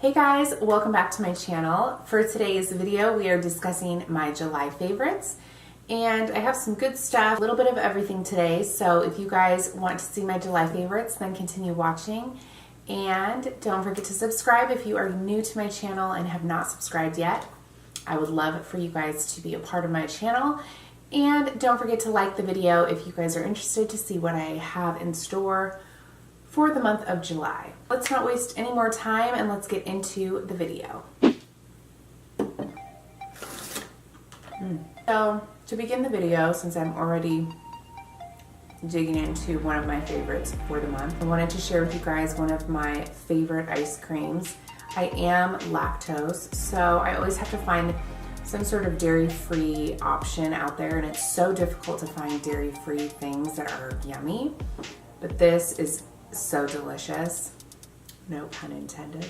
Hey guys, welcome back to my channel. For today's video, we are discussing my July favorites. And I have some good stuff, a little bit of everything today. So if you guys want to see my July favorites, then continue watching. And don't forget to subscribe if you are new to my channel and have not subscribed yet. I would love for you guys to be a part of my channel. And don't forget to like the video if you guys are interested to see what I have in store for the month of July. Let's not waste any more time and let's get into the video. So to begin the video, since I'm already digging into one of my favorites for the month, I wanted to share with you guys one of my favorite ice creams. I am lactose, so I always have to find some sort of dairy-free option out there, and it's so difficult to find dairy-free things that are yummy. But this is so delicious, no pun intended.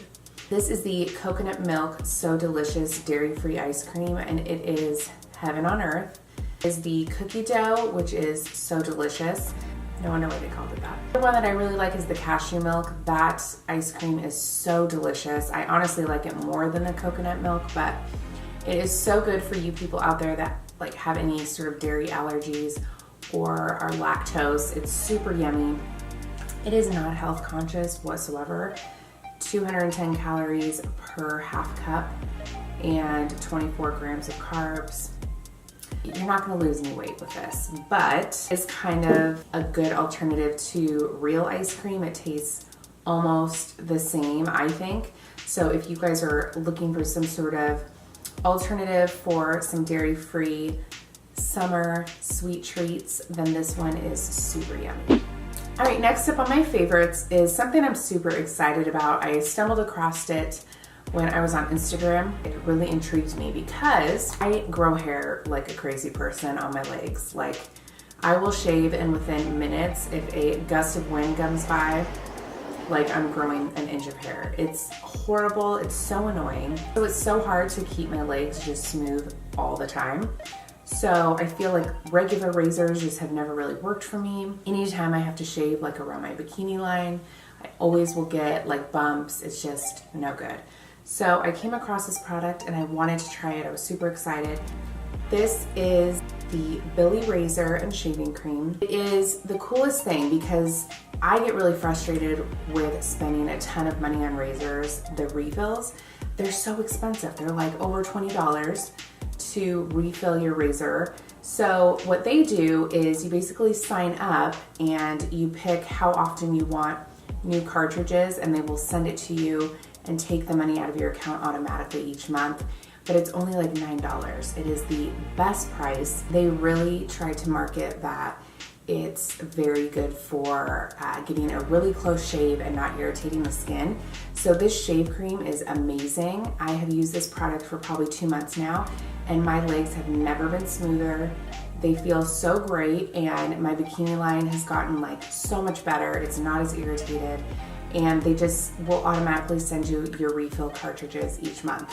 This is the coconut milk So Delicious dairy-free ice cream, and it is heaven on earth. Is the cookie dough, which is so delicious. No wonder why they called it that. The one that I really like is the cashew milk. That ice cream is so delicious. I honestly like it more than the coconut milk, but it is so good for you people out there that like have any sort of dairy allergies or are lactose. It's super yummy. It is not health conscious whatsoever. 210 calories per half cup and 24 grams of carbs. You're not going to lose any weight with this, but it's kind of a good alternative to real ice cream. It tastes almost the same, I think. So if you guys are looking for some sort of alternative for some dairy-free summer sweet treats, then this one is super yummy. All right, next up on my favorites is something I'm super excited about. I stumbled across it when I was on Instagram. It really intrigued me because I grow hair like a crazy person on my legs. Like, I will shave and within minutes, if a gust of wind comes by, like I'm growing an inch of hair. It's horrible, it's so annoying. So it's so hard to keep my legs just smooth all the time. So I feel like regular razors just have never really worked for me. Anytime I have to shave like around my bikini line, I always will get like bumps. It's just no good. So I came across this product and I wanted to try it. I was super excited. This is the Billy Razor and Shaving Cream. It is the coolest thing because I get really frustrated with spending a ton of money on razors. The refills, they're so expensive. They're like over $20 to refill your razor. So what they do is you basically sign up and you pick how often you want new cartridges, and they will send it to you and take the money out of your account automatically each month. But it's only like $9. It is the best price. They really try to market that it's very good for getting a really close shave and not irritating the skin. So this shave cream is amazing. I have used this product for probably 2 months now, and my legs have never been smoother. They feel so great, and my bikini line has gotten like so much better. It's not as irritated, and they just will automatically send you your refill cartridges each month.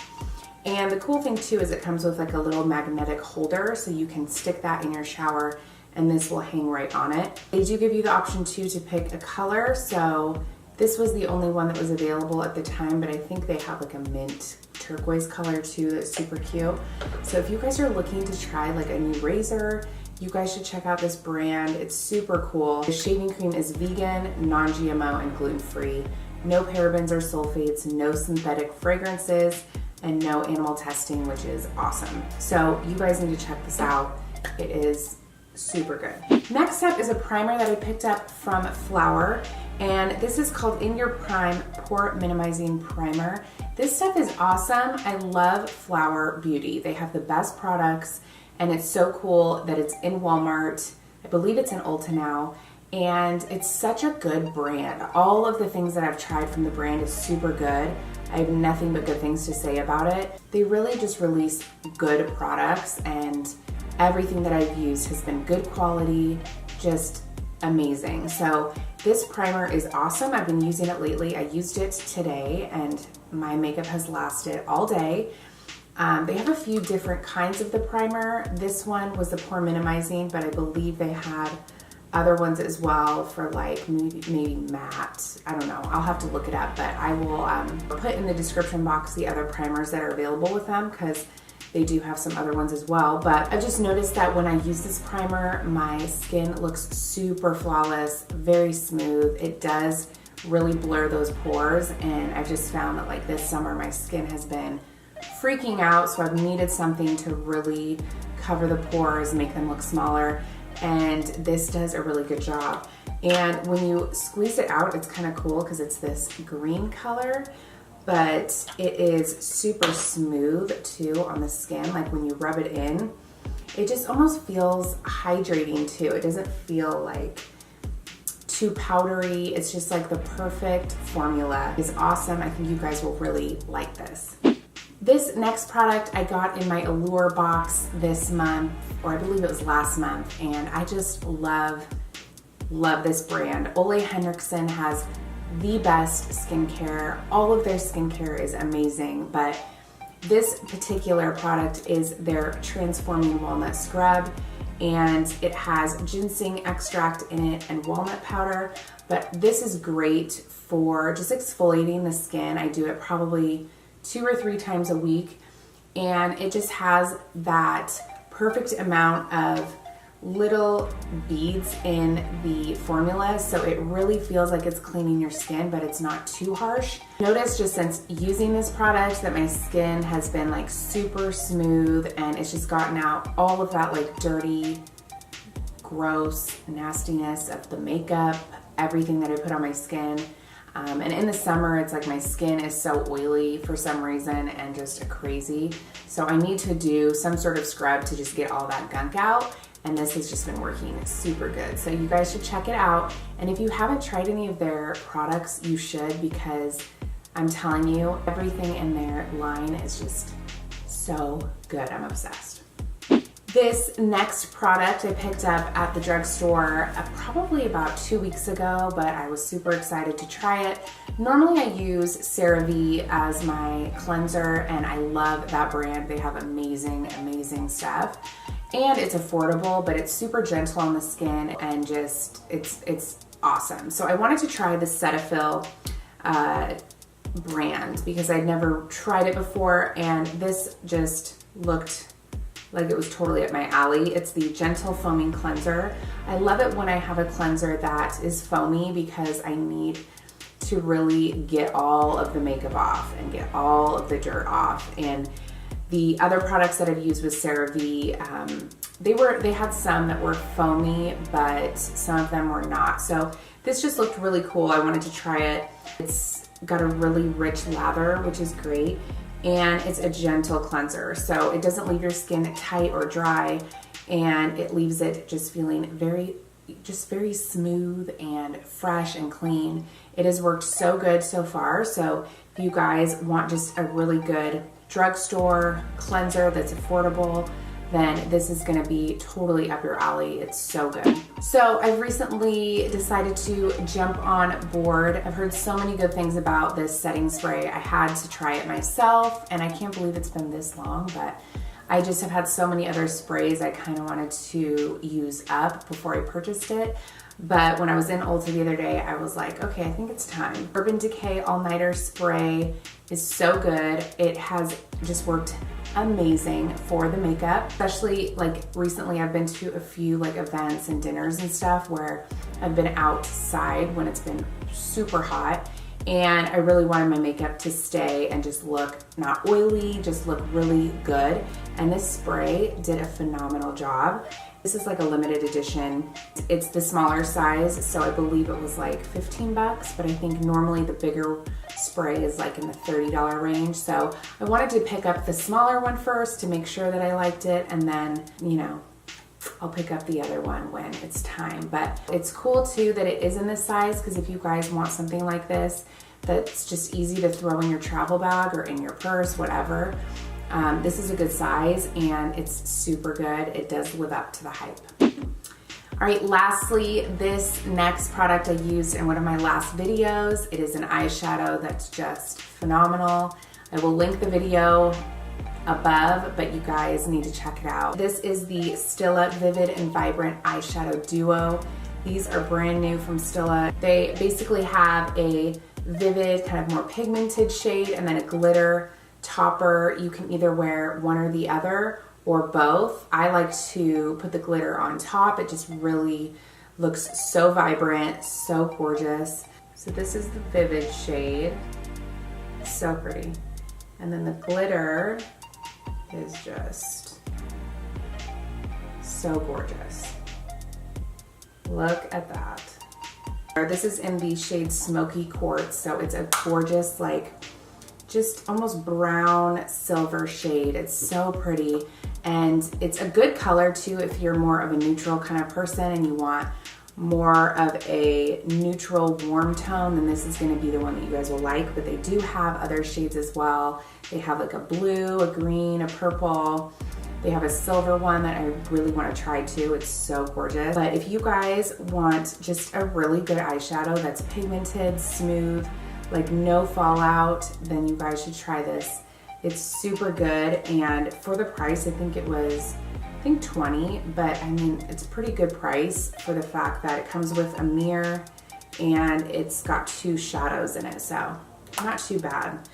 And the cool thing too is it comes with like a little magnetic holder, so you can stick that in your shower and this will hang right on it. They do give you the option too to pick a color, so this was the only one that was available at the time, but I think they have like a mint turquoise color too that's super cute. So if you guys are looking to try like a new razor, you guys should check out this brand. It's super cool. The shaving cream is vegan, non-GMO, and gluten-free. No parabens or sulfates, no synthetic fragrances, and no animal testing, which is awesome. So you guys need to check this out. It is super good. Next up is a primer that I picked up from Flower, and this is called In Your Prime Pore Minimizing Primer. This stuff is awesome. I love Flower Beauty. They have the best products, and it's so cool that it's in Walmart. I believe it's in Ulta now, and it's such a good brand. All of the things that I've tried from the brand is super good. I have nothing but good things to say about it. They really just release good products, and everything that I've used has been good quality, just amazing. So this primer is awesome. I've been using it lately. I used it today and my makeup has lasted all day. They have a few different kinds of the primer. This one was the pore minimizing, but I believe they had other ones as well for like maybe matte. I don't know. I'll have to look it up, but I will put in the description box the other primers that are available with them because they do have some other ones as well. But I've just noticed that when I use this primer, my skin looks super flawless, very smooth. It does really blur those pores, and I've just found that like this summer my skin has been freaking out, so I've needed something to really cover the pores, make them look smaller, and this does a really good job. And when you squeeze it out, it's kind of cool because it's this green color, but it is super smooth too on the skin. Like when you rub it in, it just almost feels hydrating too. It doesn't feel like too powdery. It's just like the perfect formula. It's awesome. I think you guys will really like this. This next product I got in my Allure box this month, or I believe it was last month, and I just love this brand. Ole Henricksen has the best skincare. All of their skincare is amazing, but this particular product is their Transforming Walnut Scrub, and it has ginseng extract in it and walnut powder, but this is great for just exfoliating the skin. I do it probably 2 or 3 times a week, and it just has that perfect amount of little beads in the formula, so it really feels like it's cleaning your skin, but it's not too harsh. Notice just since using this product that my skin has been like super smooth, and it's just gotten out all of that like dirty, gross nastiness of the makeup, everything that I put on my skin. And in the summer, it's like my skin is so oily for some reason and just crazy. So I need to do some sort of scrub to just get all that gunk out. And this has just been working super good. So you guys should check it out. And if you haven't tried any of their products, you should, because I'm telling you, everything in their line is just so good. I'm obsessed. This next product I picked up at the drugstore probably about 2 weeks ago, but I was super excited to try it. Normally I use CeraVe as my cleanser, and I love that brand. They have amazing stuff. And it's affordable, but it's super gentle on the skin, and just, it's awesome. So I wanted to try the Cetaphil brand because I'd never tried it before, and this just looked like it was totally up my alley. It's the Gentle Foaming Cleanser. I love it when I have a cleanser that is foamy because I need to really get all of the makeup off and get all of the dirt off. And the other products that I've used with CeraVe, they had some that were foamy, but some of them were not. So this just looked really cool. I wanted to try it. It's got a really rich lather, which is great. And it's a gentle cleanser, so it doesn't leave your skin tight or dry, and it leaves it just feeling very smooth and fresh and clean. It has worked so good so far. So if you guys want just a really good drugstore cleanser that's affordable, then this is gonna be totally up your alley. It's so good. So I've recently decided to jump on board. I've heard so many good things about this setting spray. I had to try it myself, and I can't believe it's been this long, but I just have had so many other sprays I kind of wanted to use up before I purchased it. But when I was in Ulta the other day, I was like, okay, I think it's time. Urban Decay All Nighter Spray is so good. It has just worked amazing for the makeup, especially like recently I've been to a few like events and dinners and stuff where I've been outside when it's been super hot, and I really wanted my makeup to stay and just look not oily, just look really good. And this spray did a phenomenal job. This is like a limited edition. It's the smaller size, so I believe it was like 15 bucks, but I think normally the bigger spray is like in the $30 range. So I wanted to pick up the smaller one first to make sure that I liked it, and then, you know, I'll pick up the other one when it's time. But it's cool too that it is in this size, because if you guys want something like this that's just easy to throw in your travel bag or in your purse, whatever, this is a good size, and it's super good. It does live up to the hype. All right, lastly, this next product I used in one of my last videos. It is an eyeshadow that's just phenomenal. I will link the video above, but you guys need to check it out. This is the Stila Vivid and Vibrant Eyeshadow Duo. These are brand new from Stila. They basically have a vivid, kind of more pigmented shade and then a glitter topper. You can either wear one or the other or both. I like to put the glitter on top. It just really looks so vibrant, so gorgeous. So this is the vivid shade. So pretty. And then the glitter is just so gorgeous. Look at that. This is in the shade Smoky Quartz, so it's a gorgeous, like, just almost brown silver shade. It's so pretty, and it's a good color too if you're more of a neutral kind of person and you want more of a neutral warm tone, then this is going to be the one that you guys will like. But they do have other shades as well. They have like a blue, a green, a purple. They have a silver one that I really want to try too. It's so gorgeous. But if you guys want just a really good eyeshadow that's pigmented, smooth, like no fallout, then you guys should try this. It's super good, and for the price, I think it was, I think 20, but I mean, it's a pretty good price for the fact that it comes with a mirror and it's got 2 shadows in it, so not too bad.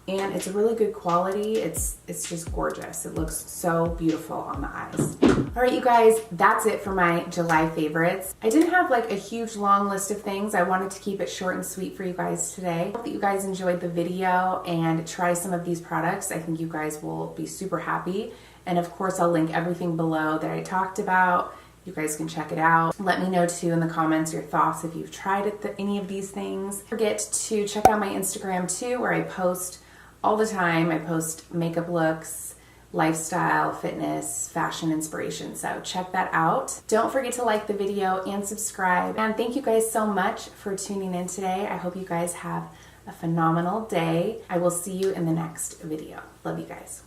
And it's a really good quality. It's just gorgeous. It looks so beautiful on the eyes. All right, you guys, that's it for my July favorites. I didn't have like a huge long list of things. I wanted to keep it short and sweet for you guys today. Hope that you guys enjoyed the video and try some of these products. I think you guys will be super happy. And of course, I'll link everything below that I talked about. You guys can check it out. Let me know too in the comments your thoughts if you've tried any of these things. Don't forget to check out my Instagram too, where I post all the time. I post makeup looks, lifestyle, fitness, fashion inspiration. So check that out. Don't forget to like the video and subscribe. And thank you guys so much for tuning in today. I hope you guys have a phenomenal day. I will see you in the next video. Love you guys.